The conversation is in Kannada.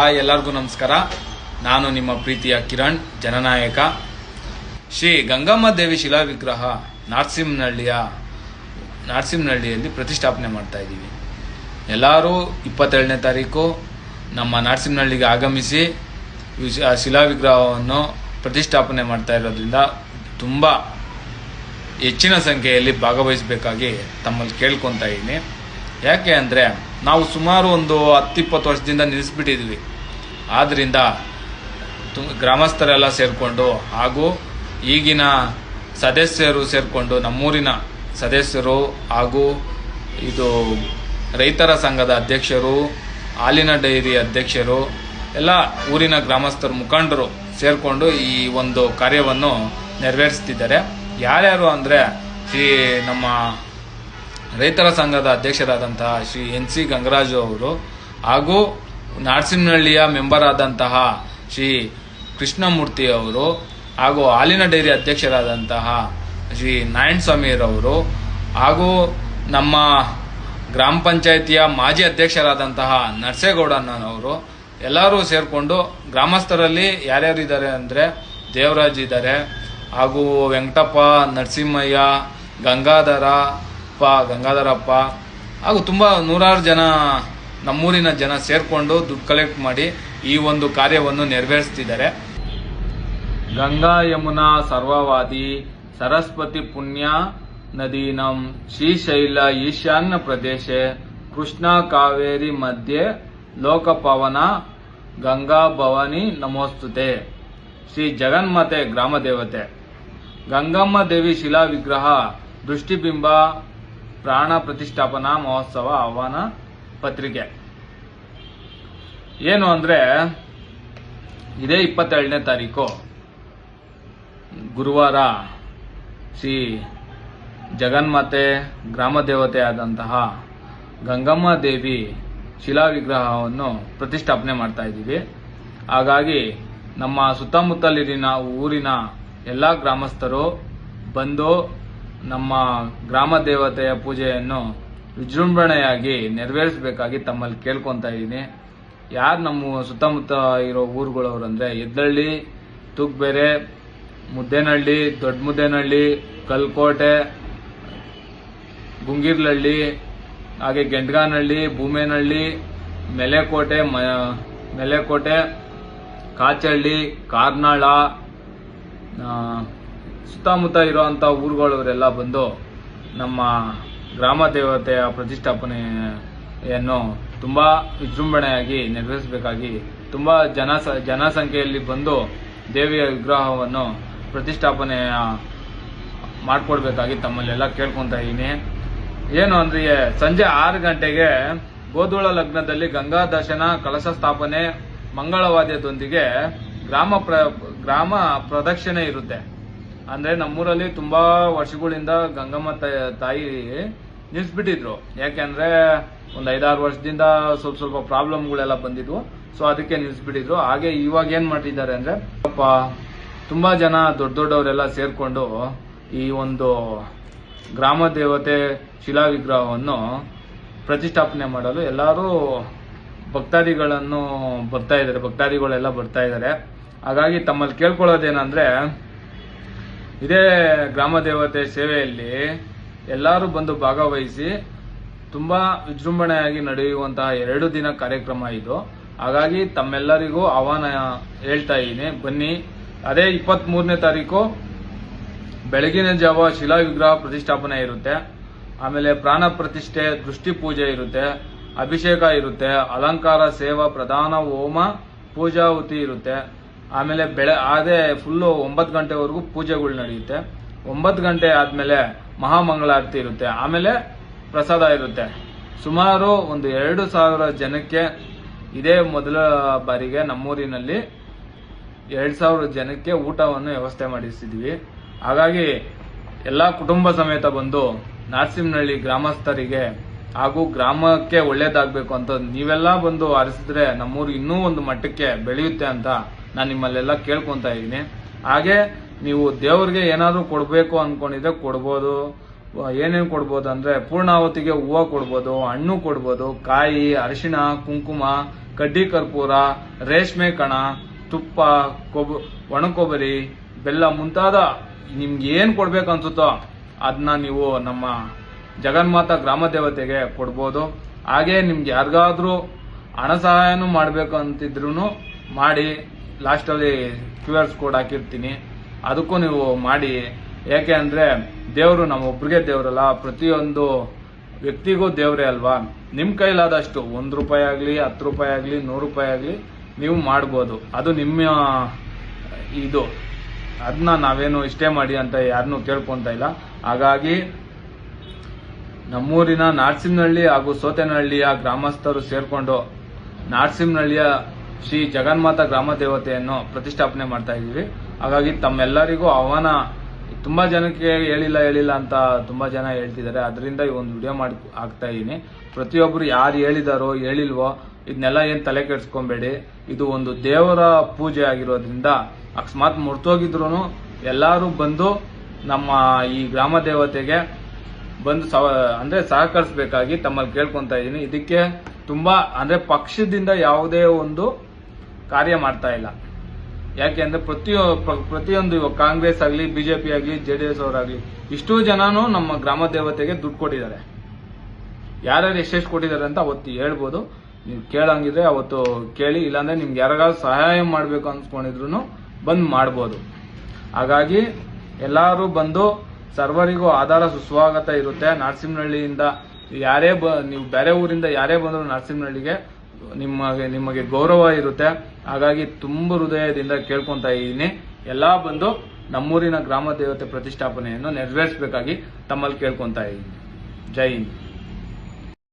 ಎಲ್ಲರಿಗೂ ನಮಸ್ಕಾರ. ನಾನು ನಿಮ್ಮ ಪ್ರೀತಿಯ ಕಿರಣ್ ಜನನಾಯಕ. ಶ್ರೀ ಗಂಗಮ್ಮ ದೇವಿ ಶಿಲಾ ವಿಗ್ರಹ ನಾರ್ಸಿಂಹನಹಳ್ಳಿಯಲ್ಲಿ ಪ್ರತಿಷ್ಠಾಪನೆ ಮಾಡ್ತಾ ಇದ್ದೀವಿ. ಎಲ್ಲರೂ 27ನೇ ತಾರೀಕು ನಮ್ಮ ನಾರ್ಸಿಂಹನಹಳ್ಳಿಗೆ ಆಗಮಿಸಿ ಶಿಲಾ ವಿಗ್ರಹವನ್ನು ಪ್ರತಿಷ್ಠಾಪನೆ ಮಾಡ್ತಾ ಇರೋದ್ರಿಂದ ತುಂಬ ಹೆಚ್ಚಿನ ಸಂಖ್ಯೆಯಲ್ಲಿ ಭಾಗವಹಿಸಬೇಕಾಗಿ ತಮ್ಮಲ್ಲಿ ಕೇಳ್ಕೊತಾ ಇದ್ದೀನಿ. ಯಾಕೆ ಅಂದರೆ ನಾವು ಸುಮಾರು ಒಂದು 10-20 ವರ್ಷದಿಂದ ನಿಲ್ಲಿಸ್ಬಿಟ್ಟಿದ್ವಿ. ಆದ್ದರಿಂದ ಗ್ರಾಮಸ್ಥರೆಲ್ಲ ಸೇರಿಕೊಂಡು ಹಾಗೂ ಈಗಿನ ಸದಸ್ಯರು ಸೇರಿಕೊಂಡು, ನಮ್ಮೂರಿನ ಸದಸ್ಯರು ಹಾಗೂ ಇದು ರೈತರ ಸಂಘದ ಅಧ್ಯಕ್ಷರು, ಹಾಲಿನ ಡೈರಿ ಅಧ್ಯಕ್ಷರು, ಎಲ್ಲ ಊರಿನ ಗ್ರಾಮಸ್ಥರ ಮುಖಂಡರು ಸೇರಿಕೊಂಡು ಈ ಒಂದು ಕಾರ್ಯವನ್ನು ನೆರವೇರಿಸ್ತಿದ್ದಾರೆ. ಯಾರ್ಯಾರು ಅಂದರೆ ನಮ್ಮ ರೈತರ ಸಂಘದ ಅಧ್ಯಕ್ಷರಾದಂತಹ ಶ್ರೀ NC ಗಂಗರಾಜು ಅವರು, ಹಾಗೂ ನಾರ್ಸಿಂಹನಹಳ್ಳಿಯ ಮೆಂಬರ್ ಆದಂತಹ ಶ್ರೀ ಕೃಷ್ಣಮೂರ್ತಿ ಅವರು, ಹಾಗೂ ಹಾಲಿನ ಡೈರಿ ಅಧ್ಯಕ್ಷರಾದಂತಹ ಶ್ರೀ ನಾರಾಯಣಸ್ವಾಮಿರವರು, ಹಾಗೂ ನಮ್ಮ ಗ್ರಾಮ ಪಂಚಾಯಿತಿಯ ಮಾಜಿ ಅಧ್ಯಕ್ಷರಾದಂತಹ ನರಸೇಗೌಡನವರು ಎಲ್ಲರೂ ಸೇರಿಕೊಂಡು, ಗ್ರಾಮಸ್ಥರಲ್ಲಿ ಯಾರ್ಯಾರು ಇದ್ದಾರೆ ಅಂದರೆ ದೇವರಾಜ್ ಇದ್ದಾರೆ, ಹಾಗೂ ವೆಂಕಟಪ್ಪ, ನರಸಿಂಹಯ್ಯ, ಗಂಗಾಧರಪ್ಪ ಹಾಗೂ ತುಂಬ ನೂರಾರು ಜನ ನಮ್ಮೂರಿನ ಜನ ಸೇರಿಕೊಂಡು ದುಡ್ಡು ಕಲೆಕ್ಟ್ ಮಾಡಿ ಈ ಒಂದು ಕಾರ್ಯವನ್ನು ನೆರವೇರಿಸ್ತಿದ್ದಾರೆ. ಗಂಗಾ ಯಮುನಾ ಸರ್ವವಾದಿ ಸರಸ್ವತಿ ಪುಣ್ಯ ನದೀನಂ ಶ್ರೀಶೈಲ ಈಶಾನ್ಯ ಪ್ರದೇಶೆ ಕೃಷ್ಣ ಕಾವೇರಿ ಮಧ್ಯೆ ಲೋಕಪವನ ಗಂಗಾ ಭವಾನಿ ನಮೋಸ್ತುತೆ. ಶ್ರೀ ಜಗನ್ಮಾತೆ ಗ್ರಾಮ ದೇವತೆ ಗಂಗಮ್ಮ ದೇವಿ ಶಿಲಾ ವಿಗ್ರಹ ದೃಷ್ಟಿಬಿಂಬ ಪ್ರಾಣ ಪ್ರತಿಷ್ಠಾಪನಾ ಮಹೋತ್ಸವ ಆಹ್ವಾನ ಪತ್ರಿಕೆ. ಏನು ಅಂದರೆ ಇದೇ 27ನೇ ತಾರೀಕು ಗುರುವಾರ ಶ್ರೀ ಜಗನ್ಮಾತೆ ಗ್ರಾಮ ದೇವತೆ ಆದಂತಹ ಗಂಗಮ್ಮ ದೇವಿ ಶಿಲಾ ವಿಗ್ರಹವನ್ನು ಪ್ರತಿಷ್ಠಾಪನೆ ಮಾಡ್ತಾ ಇದ್ದೀವಿ. ಹಾಗಾಗಿ ನಮ್ಮ ಸುತ್ತಮುತ್ತಲಿನ ಊರಿನ ಎಲ್ಲ ಗ್ರಾಮಸ್ಥರು ಬಂದು ನಮ್ಮ ಗ್ರಾಮ ದೇವತೆಯ ಪೂಜೆಯನ್ನು ವಿಜೃಂಭಣೆಯಾಗಿ ನೆರವೇರಿಸಬೇಕಾಗಿ ತಮ್ಮಲ್ಲಿ ಕೇಳ್ಕೊತಾ ಇದ್ದೀನಿ. ಯಾರು ನಮ್ಮ ಸುತ್ತಮುತ್ತ ಇರೋ ಊರುಗಳವರು ಅಂದರೆ ಎದ್ದಳ್ಳಿ, ತೂಗ್ಬೇರೆ, ಮುದ್ದೇನಹಳ್ಳಿ, ದೊಡ್ಡ ಮುದ್ದೇನಹಳ್ಳಿ, ಕಲ್ಕೋಟೆ, ಗುಂಗಿರ್ಲಹಳ್ಳಿ, ಹಾಗೆ ಗೆಂಡ್ಗಾನಹಳ್ಳಿ, ಭೂಮೇನಹಳ್ಳಿ, ಮೆಲೆಕೋಟೆ, ಕಾಚಹಳ್ಳಿ, ಕಾರ್ನಾಳ, ಸುತ್ತಮುತ್ತ ಇರುವಂಥ ಊರುಗಳವರೆಲ್ಲ ಬಂದು ನಮ್ಮ ಗ್ರಾಮ ದೇವತೆಯ ಪ್ರತಿಷ್ಠಾಪನೆಯನ್ನು ತುಂಬ ವಿಜೃಂಭಣೆಯಾಗಿ ನೆರವೇರಿಸಬೇಕಾಗಿ, ತುಂಬ ಜನಸಂಖ್ಯೆಯಲ್ಲಿ ಬಂದು ದೇವಿಯ ವಿಗ್ರಹವನ್ನು ಪ್ರತಿಷ್ಠಾಪನೆ ಮಾಡಿಕೊಡ್ಬೇಕಾಗಿ ತಮ್ಮಲ್ಲೆಲ್ಲ ಕೇಳ್ಕೊತಾ ಇದ್ದೀನಿ. ಏನು ಅಂದರೆ ಸಂಜೆ 6 ಗಂಟೆಗೆ ಗೋಧೂಳ ಲಗ್ನದಲ್ಲಿ ಗಂಗಾ ದರ್ಶನ, ಕಲಶ ಸ್ಥಾಪನೆ, ಮಂಗಳವಾದ್ಯದೊಂದಿಗೆ ಗ್ರಾಮ ಪ್ರದಕ್ಷಿಣೆ ಇರುತ್ತೆ. ಅಂದರೆ ನಮ್ಮೂರಲ್ಲಿ ತುಂಬ ವರ್ಷಗಳಿಂದ ಗಂಗಮ್ಮ ತಾಯಿ ನಿಲ್ಲಿಸ್ಬಿಟ್ಟಿದ್ರು. ಯಾಕೆಂದರೆ ಒಂದು 5-6 ವರ್ಷದಿಂದ ಸ್ವಲ್ಪ ಪ್ರಾಬ್ಲಮ್ಗಳೆಲ್ಲ ಬಂದಿದ್ವು. ಸೊ ಅದಕ್ಕೆ ನಿಲ್ಲಿಸ್ಬಿಟ್ಟಿದ್ರು. ಹಾಗೆ ಇವಾಗ ಏನು ಮಾಡಿದ್ದಾರೆ ಅಂದರೆ ತುಂಬ ಜನ ದೊಡ್ಡವರೆಲ್ಲ ಸೇರಿಕೊಂಡು ಈ ಒಂದು ಗ್ರಾಮ ದೇವತೆ ಶಿಲಾ ವಿಗ್ರಹವನ್ನು ಪ್ರತಿಷ್ಠಾಪನೆ ಮಾಡಲು ಎಲ್ಲರೂ ಭಕ್ತಾದಿಗಳೆಲ್ಲ ಬರ್ತಾ ಇದ್ದಾರೆ. ಹಾಗಾಗಿ ತಮ್ಮಲ್ಲಿ ಕೇಳ್ಕೊಳ್ಳೋದೇನೆಂದರೆ, ಇದೇ ಗ್ರಾಮ ದೇವತೆ ಸೇವೆಯಲ್ಲಿ ಎಲ್ಲರೂ ಬಂದು ಭಾಗವಹಿಸಿ ತುಂಬ ವಿಜೃಂಭಣೆಯಾಗಿ ನಡೆಯುವಂತಹ 2 ದಿನ ಕಾರ್ಯಕ್ರಮ ಇದು. ಹಾಗಾಗಿ ತಮ್ಮೆಲ್ಲರಿಗೂ ಆಹ್ವಾನ ಹೇಳ್ತಾ ಇದ್ದೀನಿ, ಬನ್ನಿ. ಅದೇ 23ನೇ ತಾರೀಕು ಬೆಳಗಿನ ಜಾವ ಶಿಲಾ ವಿಗ್ರಹ ಪ್ರತಿಷ್ಠಾಪನೆ ಇರುತ್ತೆ. ಆಮೇಲೆ ಪ್ರಾಣ ಪ್ರತಿಷ್ಠೆ, ದೃಷ್ಟಿ ಪೂಜೆ ಇರುತ್ತೆ, ಅಭಿಷೇಕ ಇರುತ್ತೆ, ಅಲಂಕಾರ ಸೇವಾ, ಪ್ರಧಾನ ಹೋಮ, ಪೂಜಾಹುತಿ ಇರುತ್ತೆ. ಆಮೇಲೆ ಅದೇ ಫುಲ್ಲು 9 ಗಂಟೆವರೆಗೂ ಪೂಜೆಗಳು ನಡೆಯುತ್ತೆ. 9 ಗಂಟೆ ಆದಮೇಲೆ ಮಹಾಮಂಗಳಾರತಿ ಇರುತ್ತೆ. ಆಮೇಲೆ ಪ್ರಸಾದ ಇರುತ್ತೆ. ಸುಮಾರು ಒಂದು 2,000 ಜನಕ್ಕೆ ಇದೇ ಮೊದಲ ಬಾರಿಗೆ ನಮ್ಮೂರಿನಲ್ಲಿ 2,000 ಜನಕ್ಕೆ ಊಟವನ್ನು ವ್ಯವಸ್ಥೆ ಮಾಡಿಸಿದ್ವಿ. ಹಾಗಾಗಿ ಎಲ್ಲ ಕುಟುಂಬ ಸಮೇತ ಬಂದು ನಾರ್ಸಿಂಹನಹಳ್ಳಿ ಗ್ರಾಮಸ್ಥರಿಗೆ ಹಾಗೂ ಗ್ರಾಮಕ್ಕೆ ಒಳ್ಳೇದಾಗಬೇಕು ಅಂತ ನೀವೆಲ್ಲ ಬಂದು ಆರಿಸಿದ್ರೆ ನಮ್ಮೂರು ಇನ್ನೂ ಒಂದು ಮಟ್ಟಕ್ಕೆ ಬೆಳೆಯುತ್ತೆ ಅಂತ ನಾನು ನಿಮ್ಮಲ್ಲೆಲ್ಲ ಕೇಳ್ಕೊತಾ ಇದ್ದೀನಿ. ಹಾಗೆ ನೀವು ದೇವ್ರಿಗೆ ಏನಾದರೂ ಕೊಡಬೇಕು ಅಂದ್ಕೊಂಡಿದ್ರೆ ಕೊಡ್ಬೋದು. ಏನೇನು ಕೊಡ್ಬೋದು ಅಂದರೆ ಪೂರ್ಣಾವತಿಗೆ ಹೂವು ಕೊಡ್ಬೋದು, ಹಣ್ಣು ಕೊಡ್ಬೋದು, ಕಾಯಿ, ಅರಿಶಿಣ, ಕುಂಕುಮ ಕಡ್ಡಿ ಕರ್ಪೂರ, ರೇಷ್ಮೆ ಕಣ, ತುಪ್ಪ, ಒಣ ಕೊಬ್ಬರಿ, ಬೆಲ್ಲ ಮುಂತಾದ ನಿಮ್ಗೆ ಏನ್ ಕೊಡ್ಬೇಕು ಅನ್ಸುತ್ತೋ ಅದನ್ನ ನೀವು ನಮ್ಮ ಜಗನ್ಮಾತಾ ಗ್ರಾಮ ದೇವತೆಗೆ ಕೊಡ್ಬೋದು. ಹಾಗೆ ನಿಮ್ಗೆ ಯಾರಿಗಾದ್ರೂ ಹಣ ಸಹಾಯನೂ ಮಾಡ್ಬೇಕು ಅಂತಿದ್ರು ಮಾಡಿ. ಲಾಸ್ಟಲ್ಲಿ QR ಕೋಡ್ ಹಾಕಿರ್ತೀನಿ, ಅದಕ್ಕೂ ನೀವು ಮಾಡಿ. ಯಾಕೆ ಅಂದ್ರೆ ದೇವರು ನಮ್ಮ ಒಬ್ರಿಗೆ ದೇವರಲ್ಲ, ಪ್ರತಿಯೊಂದು ವ್ಯಕ್ತಿಗೂ ದೇವರೇ ಅಲ್ವಾ. ನಿಮ್ ಕೈಲಾದಷ್ಟು 1 ರೂಪಾಯಿ ಆಗ್ಲಿ, 10 ರೂಪಾಯಿ ಆಗ್ಲಿ, 100 ರೂಪಾಯಿ ಆಗ್ಲಿ ನೀವು ಮಾಡ್ಬೋದು. ಅದು ನಿಮ್ಮ ಇದು. ಅದನ್ನ ನಾವೇನು ಇಷ್ಟೇ ಮಾಡಿ ಅಂತ ಯಾರನ್ನೂ ಕೇಳ್ಕೊಂತ ಇಲ್ಲ. ಹಾಗಾಗಿ ನಮ್ಮೂರಿನ ನಾರ್ಸಿಂಹನಹಳ್ಳಿ ಹಾಗೂ ಸೋತೇನಹಳ್ಳಿಯ ಗ್ರಾಮಸ್ಥರು ಸೇರ್ಕೊಂಡು ನಾರ್ಸಿಂಹನಹಳ್ಳಿಯ ಶ್ರೀ ಜಗನ್ಮಾತಾ ಗ್ರಾಮ ದೇವತೆಯನ್ನು ಪ್ರತಿಷ್ಠಾಪನೆ ಮಾಡ್ತಾ ಇದ್ದೀವಿ. ಹಾಗಾಗಿ ತಮ್ಮೆಲ್ಲರಿಗೂ ಆಹ್ವಾನ. ತುಂಬಾ ಜನಕ್ಕೆ ಹೇಳಿಲ್ಲ ಅಂತ ತುಂಬಾ ಜನ ಹೇಳ್ತಿದ್ದಾರೆ. ಅದರಿಂದ ಈ ಒಂದು ವಿಡಿಯೋ ಮಾಡಿ ಹಾಕ್ತಾ ಇದ್ದೀನಿ. ಪ್ರತಿಯೊಬ್ಬರು ಯಾರು ಹೇಳಿದಾರೋ ಹೇಳಿಲ್ವೋ ಇದನ್ನೆಲ್ಲ ಏನ್ ತಲೆ ಕೆಡಿಸ್ಕೊಬೇಡಿ. ಇದು ಒಂದು ದೇವರ ಪೂಜೆ ಆಗಿರೋದ್ರಿಂದ ಅಕಸ್ಮಾತ್ ಮುರ್ತೋಗಿದ್ರು ಎಲ್ಲರೂ ಬಂದು ನಮ್ಮ ಈ ಗ್ರಾಮ ದೇವತೆಗೆ ಬಂದು ಅಂದ್ರೆ ಸಹಕರಿಸಬೇಕಾಗಿ ತಮ್ಮಲ್ಲಿ ಕೇಳ್ಕೊಂತ ಇದ್ದೀನಿ. ಇದಕ್ಕೆ ತುಂಬಾ ಅಂದ್ರೆ ಪಕ್ಷದಿಂದ ಯಾವುದೇ ಒಂದು ಕಾರ್ಯ ಮಾಡ್ತಾ ಇಲ್ಲ. ಯಾಕೆ ಅಂದ್ರೆ ಪ್ರತಿಯೊಂದು ಇವಾಗ ಕಾಂಗ್ರೆಸ್ ಆಗ್ಲಿ, ಬಿಜೆಪಿ ಆಗ್ಲಿ, JDS ಅವರಾಗ್ಲಿ ಇಷ್ಟೂ ಜನನು ನಮ್ಮ ಗ್ರಾಮ ದೇವತೆಗೆ ದುಡ್ಡು ಕೊಟ್ಟಿದ್ದಾರೆ. ಯಾರ್ಯಾರು ಎಷ್ಟೆಷ್ಟು ಕೊಟ್ಟಿದ್ದಾರೆ ಅಂತ ಅವತ್ತು ಹೇಳ್ಬೋದು. ನೀವು ಕೇಳಂಗಿದ್ರೆ ಅವತ್ತು ಕೇಳಿ. ಇಲ್ಲಾಂದ್ರೆ ನಿಮ್ಗೆ ಯಾರಿಗಾದ್ರು ಸಹಾಯ ಮಾಡ್ಬೇಕು ಅನ್ಸ್ಕೊಂಡಿದ್ರು ಬಂದ್ ಮಾಡ್ಬೋದು. ಹಾಗಾಗಿ ಎಲ್ಲರೂ ಬಂದು ಸರ್ವರಿಗೂ ಆಧಾರ ಸುಸ್ವಾಗತ ಇರುತ್ತೆ. ನಾರ್ಸಿಂಹನಹಳ್ಳಿಯಿಂದ ನೀವು ಬೇರೆ ಊರಿಂದ ಯಾರೇ ಬಂದ್ರು ನಾರ್ಸಿಂಹನಹಳ್ಳಿಗೆ ನಿಮಗೆ ಗೌರವ ಇರುತ್ತೆ. ಹಾಗಾಗಿ ತುಂಬ ಹೃದಯದಿಂದ ಕೇಳ್ಕೊಂತ ಇದ್ದೀನಿ. ಎಲ್ಲಾ ಬಂದು ನಮ್ಮೂರಿನ ಗ್ರಾಮ ದೇವತೆ ಪ್ರತಿಷ್ಠಾಪನೆಯನ್ನು ನೆರವೇರಿಸಬೇಕಾಗಿ ತಮ್ಮಲ್ಲಿ ಕೇಳ್ಕೊಂತ ಇದ್ದೀನಿ. ಜೈ ಹಿಂದ್.